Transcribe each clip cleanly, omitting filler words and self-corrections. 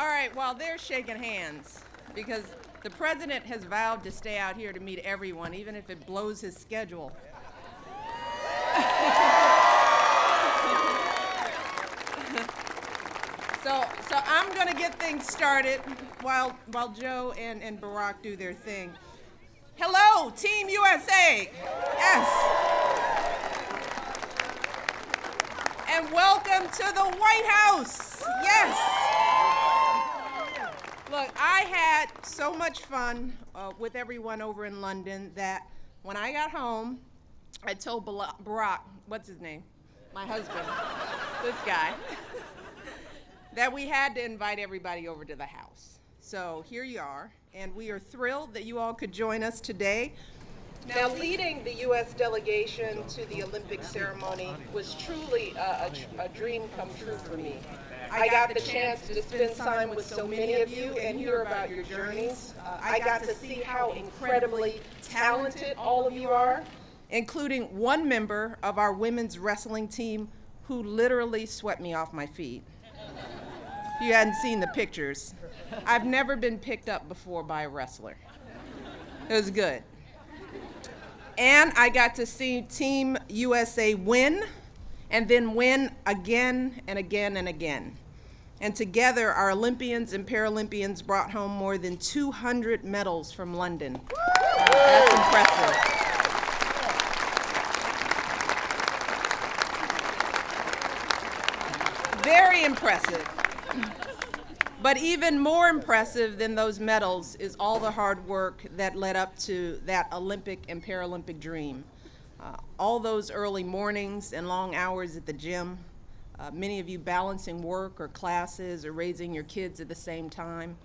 All right, while they're shaking hands, because the president has vowed to stay out here to meet everyone, even if it blows his schedule. So I'm going to get things started while Joe and Barack do their thing. Hello, Team USA. Yes. And welcome to the White House. Yes. Look, I had so much fun with everyone over in London that when I got home, I told Barack, what's his name? My husband, this guy, that we had to invite everybody over to the house. So here you are, and we are thrilled that you all could join us today. Now, leading the U.S. delegation to the Olympic ceremony was truly a dream come true for me. I got the chance to spend time with so many of you and hear about your journeys. I got to see how incredibly talented all of you are, including one member of our women's wrestling team who literally swept me off my feet. If you hadn't seen the pictures, I've never been picked up before by a wrestler. It was good. And I got to see Team USA win, and then win again and again and again. And together, our Olympians and Paralympians brought home more than 200 medals from London. That's impressive. Very impressive. But even more impressive than those medals is all the hard work that led up to that Olympic and Paralympic dream. All those early mornings and long hours at the gym, many of you balancing work or classes or raising your kids at the same time.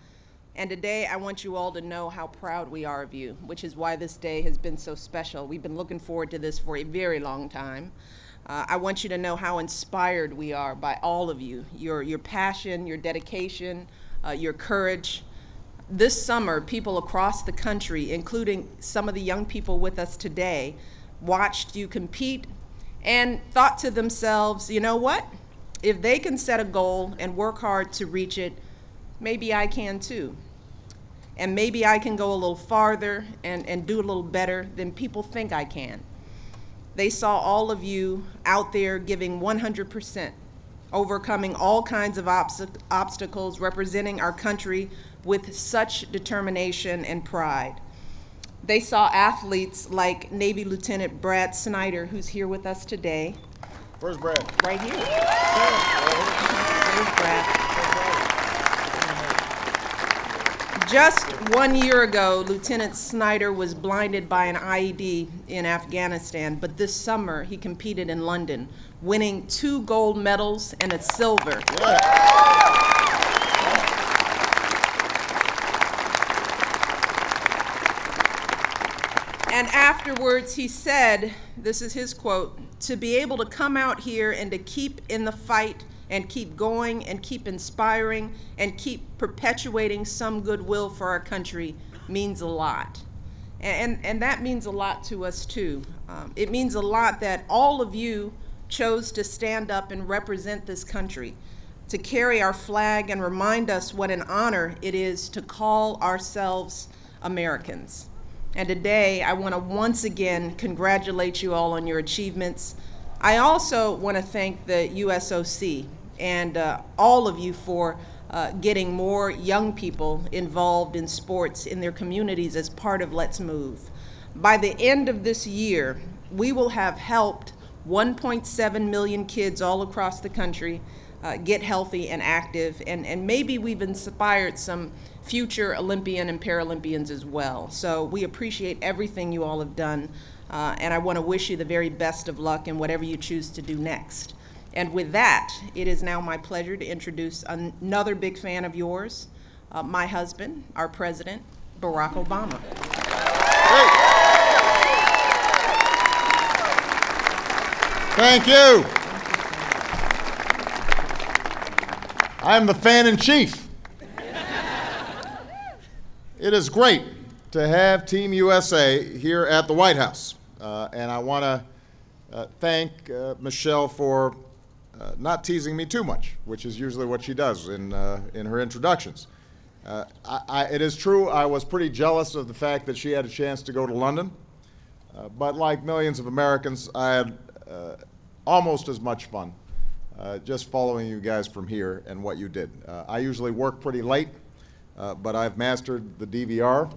And today I want you all to know how proud we are of you, which is why this day has been so special. We've been looking forward to this for a very long time. I want you to know how inspired we are by all of you, your passion, your dedication, your courage. This summer, people across the country, including some of the young people with us today, watched you compete and thought to themselves, you know what? If they can set a goal and work hard to reach it, maybe I can too. And maybe I can go a little farther and do a little better than people think I can. They saw all of you out there giving 100%, overcoming all kinds of obstacles, representing our country with such determination and pride. They saw athletes like Navy Lieutenant Brad Snyder, who's here with us today. Where's Brad? Right here. There's Brad. Just 1 year ago, Lieutenant Snyder was blinded by an IED in Afghanistan, but this summer he competed in London, winning 2 gold medals and a silver. Yeah. And afterwards he said, this is his quote, "To be able to come out here and to keep in the fight and keep going and keep inspiring and keep perpetuating some goodwill for our country means a lot." And that means a lot to us too. It means a lot that all of you chose to stand up and represent this country, to carry our flag and remind us what an honor it is to call ourselves Americans. And today I want to once again congratulate you all on your achievements. I also want to thank the USOC and all of you for getting more young people involved in sports in their communities as part of Let's Move. By the end of this year, we will have helped 1.7 million kids all across the country get healthy and active, and maybe we've inspired some future Olympian and Paralympians as well. So we appreciate everything you all have done. And I want to wish you the very best of luck in whatever you choose to do next. And with that, it is now my pleasure to introduce another big fan of yours, my husband, our president, Barack Obama. Great. Thank you. I'm the fan-in-chief. It is great to have Team USA here at the White House. And I want to thank Michelle for not teasing me too much, which is usually what she does in her introductions. It is true I was pretty jealous of the fact that she had a chance to go to London, but like millions of Americans, I had almost as much fun just following you guys from here and what you did. I usually work pretty late, but I've mastered the DVR,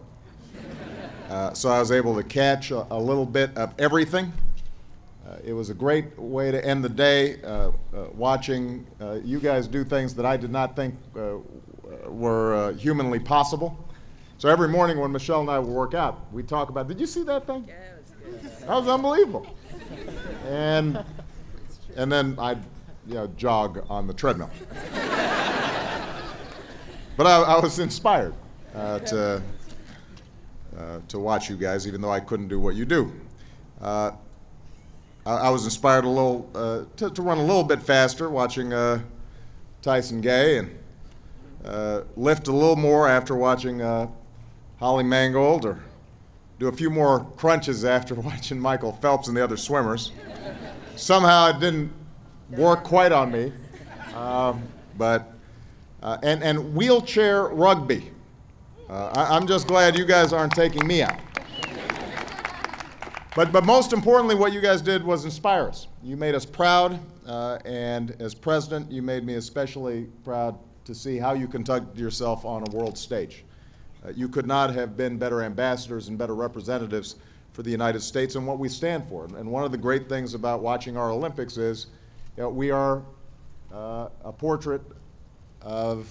so I was able to catch a little bit of everything. It was a great way to end the day watching you guys do things that I did not think were humanly possible. So every morning when Michelle and I would work out, we'd talk about, did you see that thing? Yeah, it was good. That was unbelievable. And then I'd jog on the treadmill. But I was inspired to watch you guys, even though I couldn't do what you do. I was inspired a little to run a little bit faster watching Tyson Gay, and lift a little more after watching Holly Mangold, or do a few more crunches after watching Michael Phelps and the other swimmers. Somehow it didn't work quite on me, and wheelchair rugby. I'm just glad you guys aren't taking me out. But most importantly, what you guys did was inspire us. You made us proud, and as president, you made me especially proud to see how you conducted yourself on a world stage. You could not have been better ambassadors and better representatives for the United States and what we stand for. And one of the great things about watching our Olympics is we are a portrait of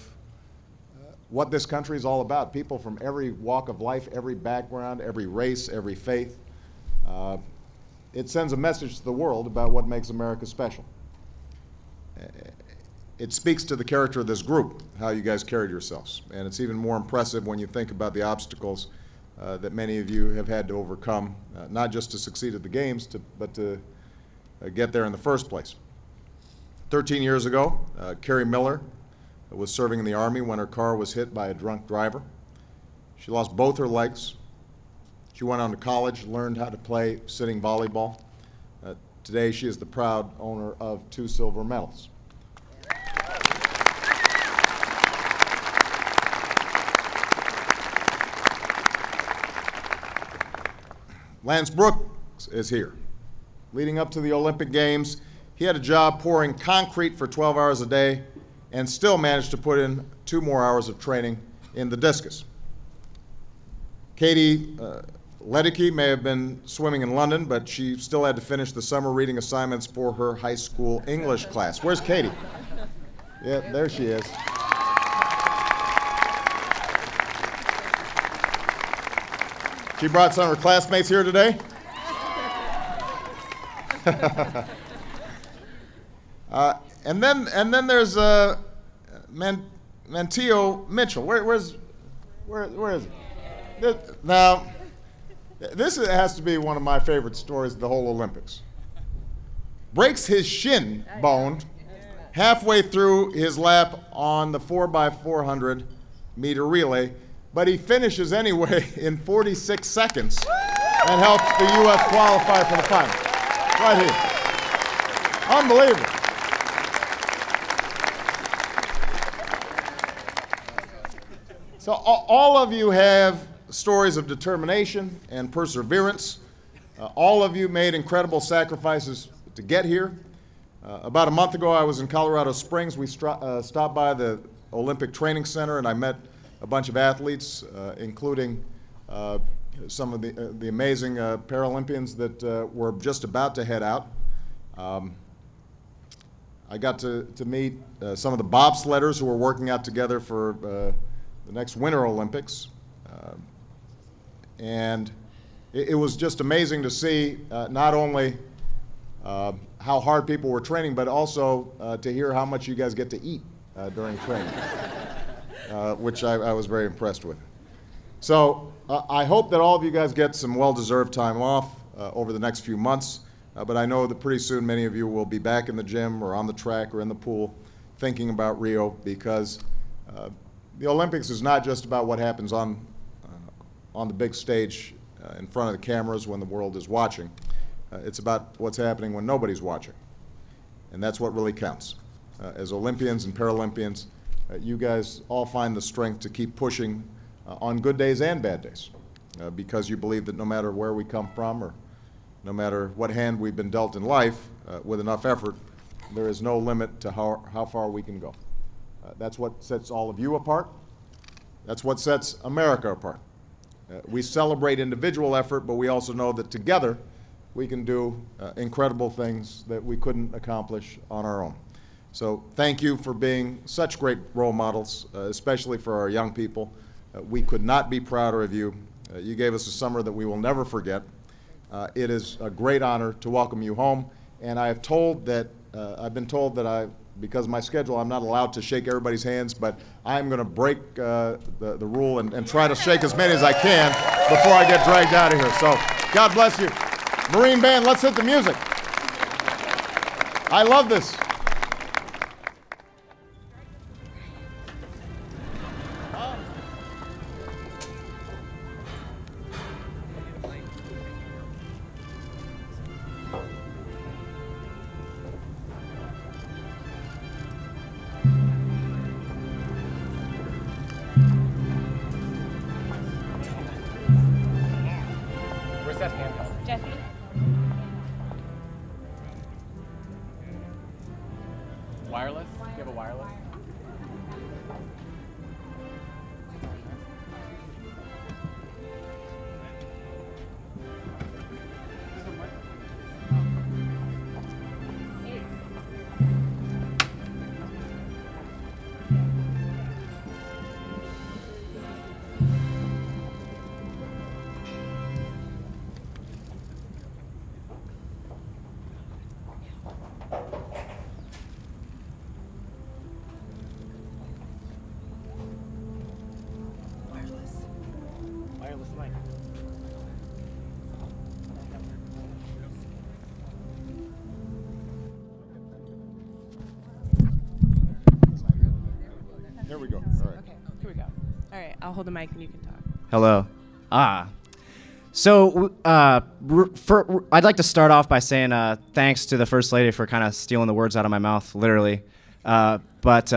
what this country is all about. People from every walk of life, every background, every race, every faith. It sends a message to the world about what makes America special. It speaks to the character of this group, how you guys carried yourselves. And it's even more impressive when you think about the obstacles that many of you have had to overcome, not just to succeed at the games, but to get there in the first place. 13 years ago, Carrie Miller was serving in the Army when her car was hit by a drunk driver. She lost both her legs. She went on to college, learned how to play sitting volleyball. Today, she is the proud owner of 2 silver medals. Lance Brooks is here. Leading up to the Olympic Games, he had a job pouring concrete for 12 hours a day and still managed to put in 2 more hours of training in the discus. Katie Ledecky may have been swimming in London, but she still had to finish the summer reading assignments for her high school English class. Where's Katie? Yeah, there she is. She brought some of her classmates here today. And then there's Manteo Mitchell. Where is he? Now, this has to be one of my favorite stories of the whole Olympics. Breaks his shin bone halfway through his lap on the 4x400 meter relay, but he finishes anyway in 46 seconds and helps the U.S. qualify for the final. Right here. Unbelievable. So all of you have stories of determination and perseverance. All of you made incredible sacrifices to get here. About a month ago, I was in Colorado Springs. We stopped by the Olympic Training Center, and I met a bunch of athletes, including some of the amazing Paralympians that were just about to head out. I got to meet some of the bobsledders who were working out together for the next Winter Olympics. And it was just amazing to see not only how hard people were training, but also to hear how much you guys get to eat during training, which I was very impressed with. So I hope that all of you guys get some well-deserved time off over the next few months, but I know that pretty soon many of you will be back in the gym or on the track or in the pool thinking about Rio, because the Olympics is not just about what happens on the big stage in front of the cameras when the world is watching. It's about what's happening when nobody's watching. And that's what really counts. As Olympians and Paralympians, you guys all find the strength to keep pushing on good days and bad days, because you believe that no matter where we come from or no matter what hand we've been dealt in life, with enough effort, there is no limit to how far we can go. That's what sets all of you apart. That's what sets America apart. We celebrate individual effort, but we also know that together we can do incredible things that we couldn't accomplish on our own. So thank you for being such great role models, especially for our young people. We could not be prouder of you. You gave us a summer that we will never forget. It is a great honor to welcome you home, and I've been told that because of my schedule, I'm not allowed to shake everybody's hands, but I'm going to break the rule and try to shake as many as I can before I get dragged out of here. So God bless you. Marine Band, let's hit the music. I love this. Where's that handheld? Jeffy? Wireless? Do you have a wireless? Wireless mic. Here we go. All right. Okay, here we go. All right, I'll hold the mic and you can talk. Hello. So I'd like to start off by saying thanks to the First Lady for kind of stealing the words out of my mouth, literally. But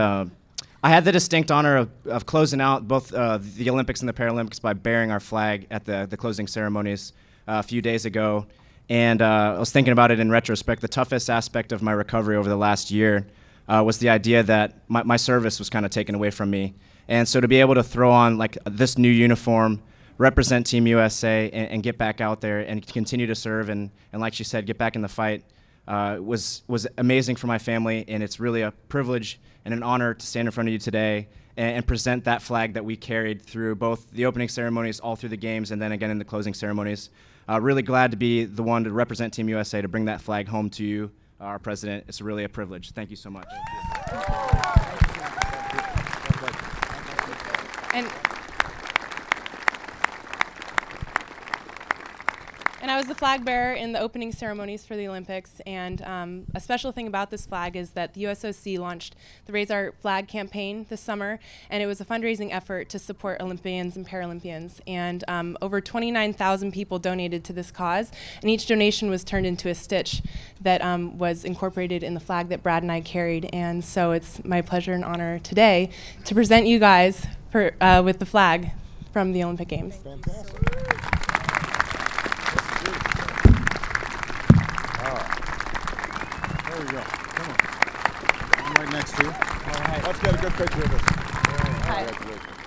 I had the distinct honor of closing out both the Olympics and the Paralympics by bearing our flag at the closing ceremonies a few days ago. And I was thinking about it in retrospect. The toughest aspect of my recovery over the last year was the idea that my service was kind of taken away from me. And so to be able to throw on like this new uniform, represent Team USA, and get back out there and continue to serve and like she said, get back in the fight was amazing for my family. And it's really a privilege and an honor to stand in front of you today and present that flag that we carried through both the opening ceremonies, all through the games, and then again in the closing ceremonies. Really glad to be the one to represent Team USA, to bring that flag home to you, our president. It's really a privilege. Thank you so much. And I was the flag bearer in the opening ceremonies for the Olympics, and a special thing about this flag is that the USOC launched the Raise Our Flag campaign this summer, and it was a fundraising effort to support Olympians and Paralympians. And over 29,000 people donated to this cause, and each donation was turned into a stitch that was incorporated in the flag that Brad and I carried. And so it's my pleasure and honor today to present you guys with the flag from the Olympic Games. Fantastic. There we go. Come on. I'm right next to you. All right. Let's get a good picture of this. Hi. Congratulations.